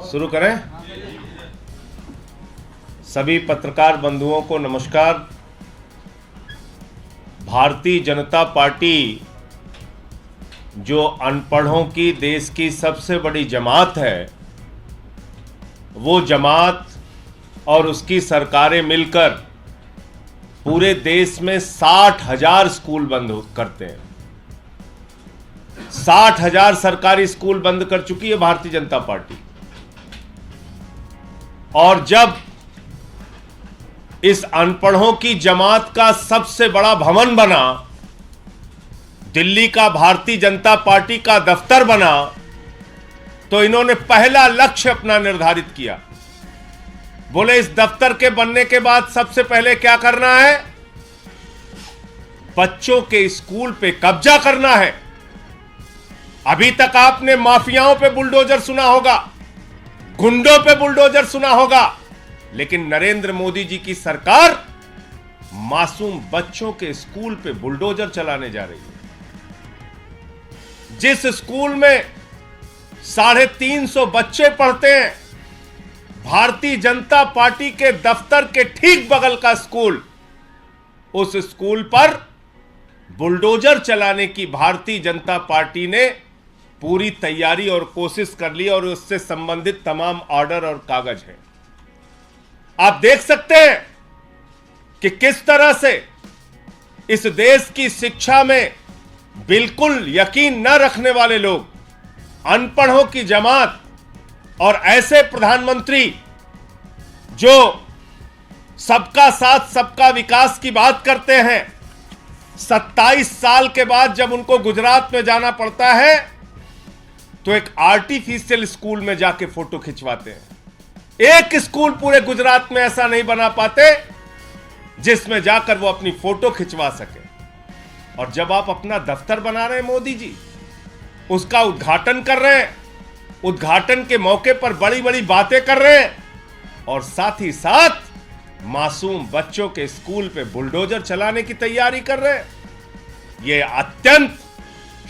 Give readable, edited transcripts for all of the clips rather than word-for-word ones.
शुरू करें। सभी पत्रकार बंधुओं को नमस्कार। भारतीय जनता पार्टी जो अनपढ़ों की देश की सबसे बड़ी जमात है, वो जमात और उसकी सरकारें मिलकर पूरे देश में 60,000 स्कूल बंद करते हैं। 60,000 सरकारी स्कूल बंद कर चुकी है भारतीय जनता पार्टी। और जब इस अनपढ़ों की जमात का सबसे बड़ा भवन बना, दिल्ली का भारतीय जनता पार्टी का दफ्तर बना, तो इन्होंने पहला लक्ष्य अपना निर्धारित किया। बोले इस दफ्तर के बनने के बाद सबसे पहले क्या करना है? बच्चों के स्कूल पे कब्जा करना है। अभी तक आपने माफियाओं पे बुलडोजर सुना होगा, गुंडों पे बुलडोजर सुना होगा, लेकिन नरेंद्र मोदी जी की सरकार मासूम बच्चों के स्कूल पे बुलडोजर चलाने जा रही है। जिस स्कूल में 350 बच्चे पढ़ते हैं, भारतीय जनता पार्टी के दफ्तर के ठीक बगल का स्कूल, उस स्कूल पर बुलडोजर चलाने की भारतीय जनता पार्टी ने पूरी तैयारी और कोशिश कर ली और उससे संबंधित तमाम ऑर्डर और कागज हैं। आप देख सकते हैं कि किस तरह से इस देश की शिक्षा में बिल्कुल यकीन न रखने वाले लोग, अनपढ़ों की जमात और ऐसे प्रधानमंत्री जो सबका साथ सबका विकास की बात करते हैं, 27 साल के बाद जब उनको गुजरात में जाना पड़ता है तो एक आर्टिफिशियल स्कूल में जाके फोटो खिंचवाते हैं। एक स्कूल पूरे गुजरात में ऐसा नहीं बना पाते जिसमें जाकर वो अपनी फोटो खिंचवा सके। और जब आप अपना दफ्तर बना रहे हैं मोदी जी, उसका उद्घाटन कर रहे हैं, उद्घाटन के मौके पर बड़ी बड़ी बातें कर रहे हैं और साथ ही साथ मासूम बच्चों के स्कूल पे बुलडोजर चलाने की तैयारी कर रहे हैं, यह अत्यंत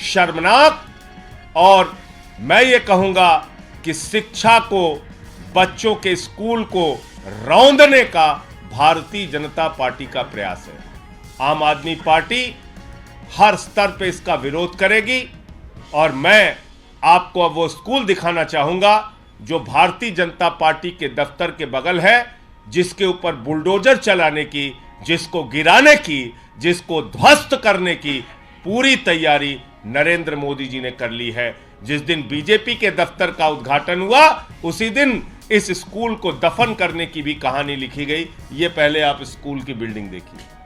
शर्मनाक और मैं ये कहूंगा कि शिक्षा को, बच्चों के स्कूल को रौंदने का भारतीय जनता पार्टी का प्रयास है। आम आदमी पार्टी हर स्तर पे इसका विरोध करेगी और मैं आपको अब वो स्कूल दिखाना चाहूंगा जो भारतीय जनता पार्टी के दफ्तर के बगल है, जिसके ऊपर बुलडोजर चलाने की, जिसको गिराने की, जिसको ध्वस्त करने की पूरी तैयारी नरेंद्र मोदी जी ने कर ली है। जिस दिन बीजेपी के दफ्तर का उद्घाटन हुआ, उसी दिन इस स्कूल को दफन करने की भी कहानी लिखी गई। ये पहले आप स्कूल की बिल्डिंग देखिए।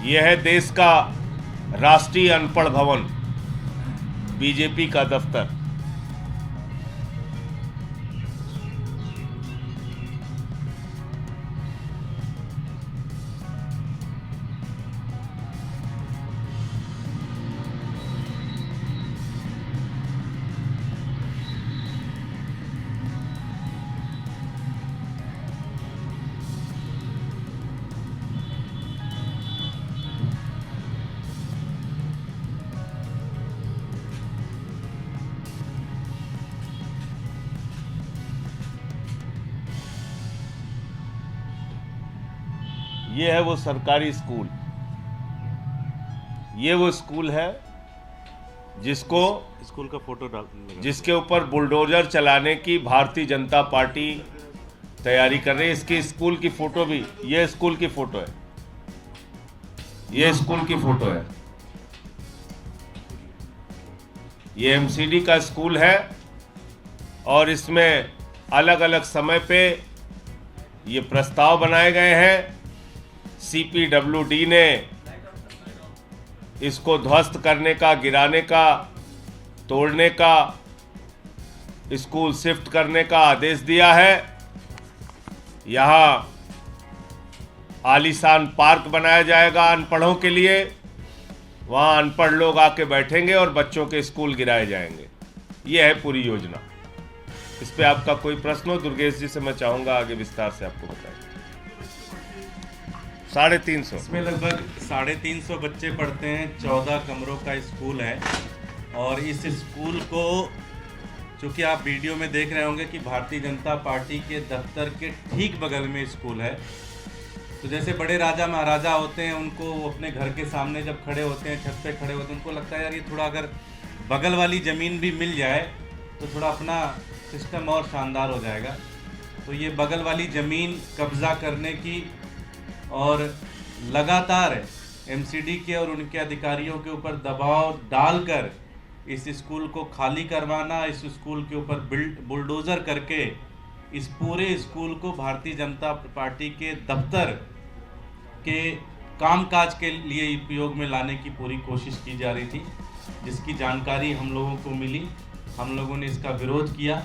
यह है देश का राष्ट्रीय अनपढ़ भवन, बीजेपी का दफ्तर। ये है वो सरकारी स्कूल, ये वो स्कूल है जिसको स्कूल का फोटो डाल, जिसके ऊपर बुलडोजर चलाने की भारतीय जनता पार्टी तैयारी कर रही है। इसकी स्कूल की फोटो भी, ये स्कूल की फोटो है, ये स्कूल की फोटो है। ये एमसीडी का स्कूल है और इसमें अलग अलग समय पे ये प्रस्ताव बनाए गए हैं। सीपीडब्ल्यूडी ने इसको ध्वस्त करने का, गिराने का, तोड़ने का, स्कूल शिफ्ट करने का आदेश दिया है। यहाँ आलीशान पार्क बनाया जाएगा अनपढ़ों के लिए, वहाँ अनपढ़ लोग आके बैठेंगे और बच्चों के स्कूल गिराए जाएंगे। ये है पूरी योजना। इस पे आपका कोई प्रश्न हो दुर्गेश जी से मैं चाहूँगा आगे विस्तार से आपको बताएं। 350। इसमें लगभग 350 बच्चे पढ़ते हैं। 14 कमरों का स्कूल है और इस स्कूल को, चूँकि आप वीडियो में देख रहे होंगे कि भारतीय जनता पार्टी के दफ्तर के ठीक बगल में स्कूल है। तो जैसे बड़े राजा महाराजा होते हैं, उनको अपने घर के सामने जब खड़े होते हैं, छत पे खड़े होते हैं, उनको लगता है यार ये थोड़ा अगर बगल वाली ज़मीन भी मिल जाए तो थोड़ा अपना सिस्टम और शानदार हो जाएगा। तो ये बगल वाली ज़मीन कब्ज़ा करने की और लगातार एमसीडी के और उनके अधिकारियों के ऊपर दबाव डालकर इस स्कूल को खाली करवाना, इस स्कूल के ऊपर बुलडोज़र करके इस पूरे स्कूल को भारतीय जनता पार्टी के दफ्तर के कामकाज के लिए उपयोग में लाने की पूरी कोशिश की जा रही थी, जिसकी जानकारी हम लोगों को मिली। हम लोगों ने इसका विरोध किया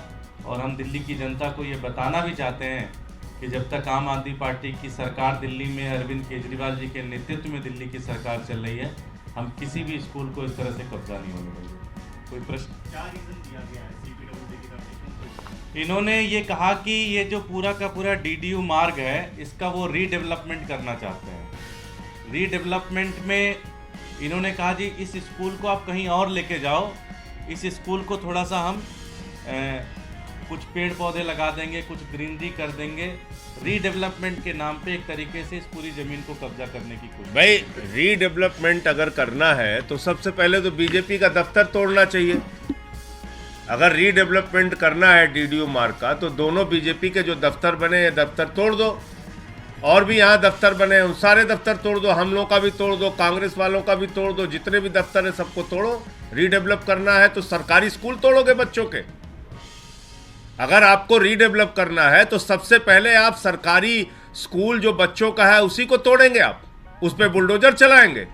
और हम दिल्ली की जनता को ये बताना भी चाहते हैं कि जब तक आम आदमी पार्टी की सरकार दिल्ली में अरविंद केजरीवाल जी के नेतृत्व में दिल्ली की सरकार चल रही है, हम किसी भी स्कूल को इस तरह से कब्जा नहीं होने देंगे। कोई प्रश्न? क्या रीजन दिया गया है CPWD की तरफ से? इन्होंने ये कहा कि ये जो पूरा का पूरा DDU मार्ग है, इसका वो रीडेवलपमेंट करना चाहते हैं। रीडेवलपमेंट में इन्होंने कहा जी इस स्कूल को आप कहीं और लेके जाओ, इस स्कूल को थोड़ा सा हम कुछ पेड़ पौधे लगा देंगे, कुछ ग्रीनरी कर देंगे। रीडेवलपमेंट के नाम पे एक तरीके से इस पूरी ज़मीन को कब्जा करने की कोशिश। भाई रीडेवलपमेंट अगर करना है तो सबसे पहले तो बीजेपी का दफ्तर तोड़ना चाहिए। अगर रीडेवलपमेंट करना है DDU मार्ग का, तो दोनों बीजेपी के जो दफ्तर बने हैं दफ्तर तोड़ दो, और भी यहाँ दफ्तर बने हैं उन सारे दफ्तर तोड़ दो, हम लोग का भी तोड़ दो, कांग्रेस वालों का भी तोड़ दो, जितने भी दफ्तर है सबको तोड़ो। रीडेवलप करना है तो सरकारी स्कूल तोड़ोगे बच्चों के? अगर आपको रीडेवलप करना है तो सबसे पहले आप सरकारी स्कूल जो बच्चों का है उसी को तोड़ेंगे, आप उस पर बुलडोजर चलाएंगे।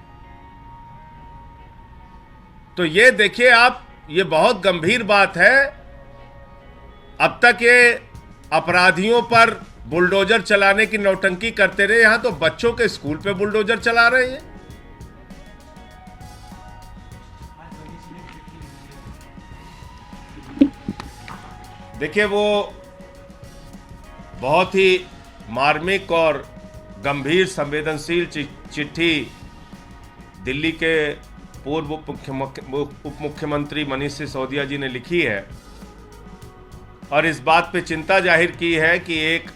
तो ये देखिए आप, ये बहुत गंभीर बात है। अब तक ये अपराधियों पर बुलडोजर चलाने की नौटंकी करते रहे, यहां तो बच्चों के स्कूल पे बुलडोजर चला रहे हैं। देखिए वो बहुत ही मार्मिक और गंभीर संवेदनशील चिट्ठी दिल्ली के पूर्व उप मुख्यमंत्री मनीष सिसोदिया जी ने लिखी है और इस बात पे चिंता जाहिर की है कि एक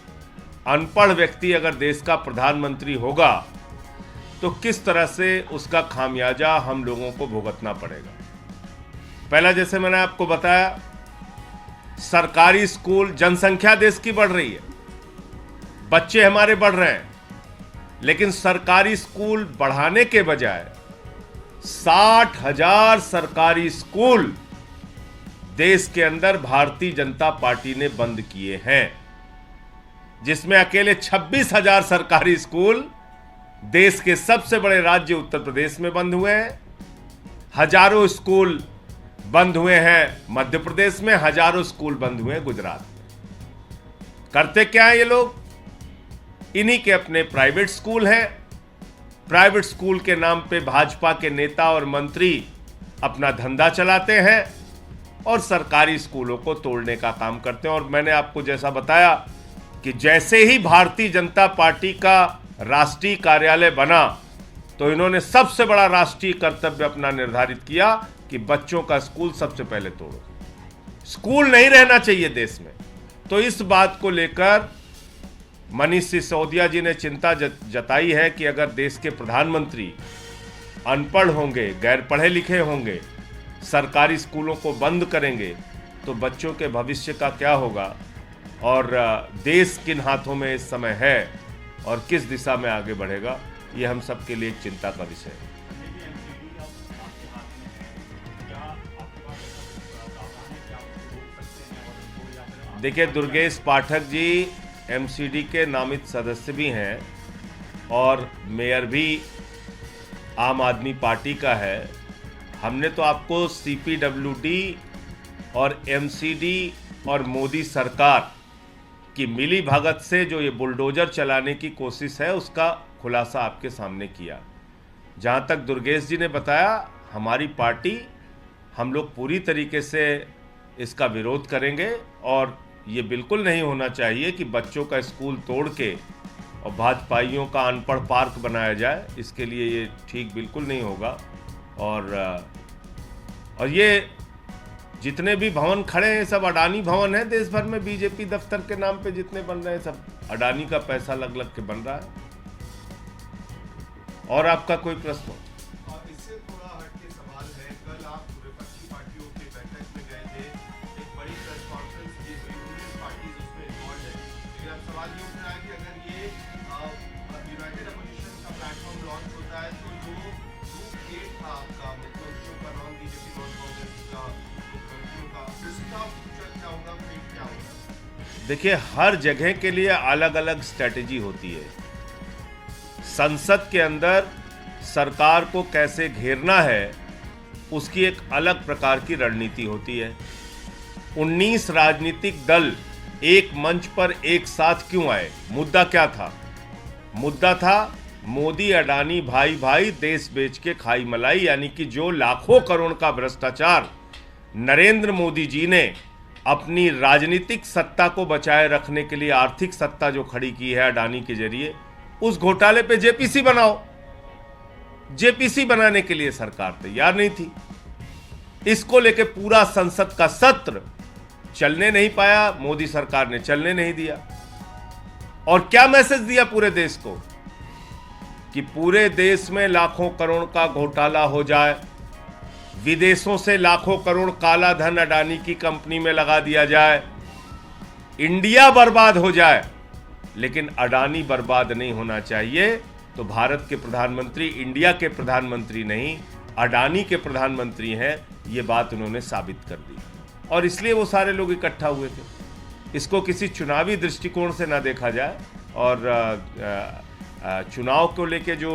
अनपढ़ व्यक्ति अगर देश का प्रधानमंत्री होगा तो किस तरह से उसका खामियाजा हम लोगों को भुगतना पड़ेगा। पहला, जैसे मैंने आपको बताया, सरकारी स्कूल, जनसंख्या देश की बढ़ रही है, बच्चे हमारे बढ़ रहे हैं, लेकिन सरकारी स्कूल बढ़ाने के बजाय 60,000 सरकारी स्कूल देश के अंदर भारतीय जनता पार्टी ने बंद किए हैं, जिसमें अकेले 26,000 सरकारी स्कूल देश के सबसे बड़े राज्य उत्तर प्रदेश में बंद हुए हैं। हजारों स्कूल बंद हुए हैं मध्य प्रदेश में, हजारों स्कूल बंद हुए हैं गुजरात में। करते क्या है ये लोग? इन्हीं के अपने प्राइवेट स्कूल हैं। प्राइवेट स्कूल के नाम पे भाजपा के नेता और मंत्री अपना धंधा चलाते हैं और सरकारी स्कूलों को तोड़ने का काम करते हैं। और मैंने आपको जैसा बताया कि जैसे ही भारतीय जनता पार्टी का राष्ट्रीय कार्यालय बना तो इन्होंने सबसे बड़ा राष्ट्रीय कर्तव्य अपना निर्धारित किया कि बच्चों का स्कूल सबसे पहले तोड़ो। स्कूल नहीं रहना चाहिए देश में। तो इस बात को लेकर मनीष सिसोदिया जी ने चिंता जताई है कि अगर देश के प्रधानमंत्री अनपढ़ होंगे, गैर पढ़े लिखे होंगे, सरकारी स्कूलों को बंद करेंगे तो बच्चों के भविष्य का क्या होगा और देश किन हाथों में इस समय है और किस दिशा में आगे बढ़ेगा, ये हम सबके लिए एक चिंता का विषय है। देखिए, दुर्गेश पाठक जी MCD के नामित सदस्य भी हैं और मेयर भी आम आदमी पार्टी का है। हमने तो आपको CPWD और MCD और मोदी सरकार की मिली भगत से जो ये बुलडोजर चलाने की कोशिश है उसका खुलासा आपके सामने किया। जहाँ तक दुर्गेश जी ने बताया, हमारी पार्टी, हम लोग पूरी तरीके से इसका विरोध करेंगे और ये बिल्कुल नहीं होना चाहिए कि बच्चों का स्कूल तोड़ के और भाजपाइयों का अनपढ़ पार्क बनाया जाए, इसके लिए ये ठीक बिल्कुल नहीं होगा। और ये जितने भी भवन खड़े हैं सब अडानी भवन है देश भर में। बीजेपी दफ्तर के नाम पे जितने बन रहे हैं सब अडानी का पैसा लग लग के बन रहा है। और आपका कोई प्रश्न? इससे थोड़ा हटके सवाल है, कल आप विपक्षी पार्टियों की बैठक में गए थे, एक बड़ी प्रेस कॉन्फ्रेंस की हुई, 19 पार्टीज उसमें इन्वॉल्व है, लेकिन अब सवाल ये उठ रहा है कि अगर ये यूनाइटेड अपोजिशन का प्लेटफॉर्म लॉन्च होता है तो जो ग्रुप 8 था आपका, मुख्यमंत्रियों का, नॉन बीजेपी नॉन कांग्रेस का मुख्यमंत्रियों का, उसका फ्यूचर क्या होगा, फिर क्या होगा? देखिए, हर जगह के लिए अलग अलग स्ट्रेटेजी होती है। संसद के अंदर सरकार को कैसे घेरना है उसकी एक अलग प्रकार की रणनीति होती है। 19 राजनीतिक दल एक मंच पर एक साथ क्यों आए? मुद्दा क्या था? मुद्दा था मोदी अडानी भाई भाई देश बेच के खाई मलाई, यानी कि जो लाखों करोड़ का भ्रष्टाचार नरेंद्र मोदी जी ने अपनी राजनीतिक सत्ता को बचाए रखने के लिए आर्थिक सत्ता जो खड़ी की है अडानी के जरिए, उस घोटाले पे जेपीसी बनाओ। जेपीसी बनाने के लिए सरकार तैयार नहीं थी। इसको लेके पूरा संसद का सत्र चलने नहीं पाया, मोदी सरकार ने चलने नहीं दिया। और क्या मैसेज दिया पूरे देश को कि पूरे देश में लाखों करोड़ का घोटाला हो जाए, विदेशों से लाखों करोड़ काला धन अडानी की कंपनी में लगा दिया जाए, इंडिया बर्बाद हो जाए, लेकिन अडानी बर्बाद नहीं होना चाहिए। तो भारत के प्रधानमंत्री इंडिया के प्रधानमंत्री नहीं, अडानी के प्रधानमंत्री हैं, ये बात उन्होंने साबित कर दी। और इसलिए वो सारे लोग इकट्ठा हुए थे। इसको किसी चुनावी दृष्टिकोण से ना देखा जाए। और चुनाव को लेके जो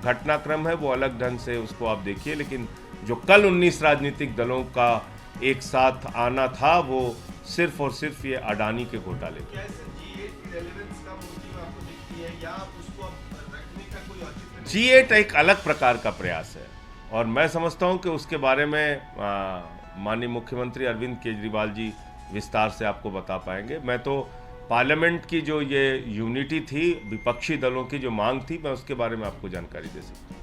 घटनाक्रम है वो अलग ढंग से उसको आप देखिए, लेकिन जो कल 19 राजनीतिक दलों का एक साथ आना था वो सिर्फ और सिर्फ ये अडानी के घोटाले। क्या इस G8 रेलेवेंस का मोटिव आपको दिखती है या उसको अब रखने का कोई औचित्य नहीं? G8 एक अलग प्रकार का प्रयास है और मैं समझता हूं कि उसके बारे में माननीय मुख्यमंत्री अरविंद केजरीवाल जी विस्तार से आपको बता पाएंगे। मैं तो पार्लियामेंट की जो ये यूनिटी थी, विपक्षी दलों की जो मांग थी, मैं उसके बारे में आपको जानकारी दे सकता हूँ।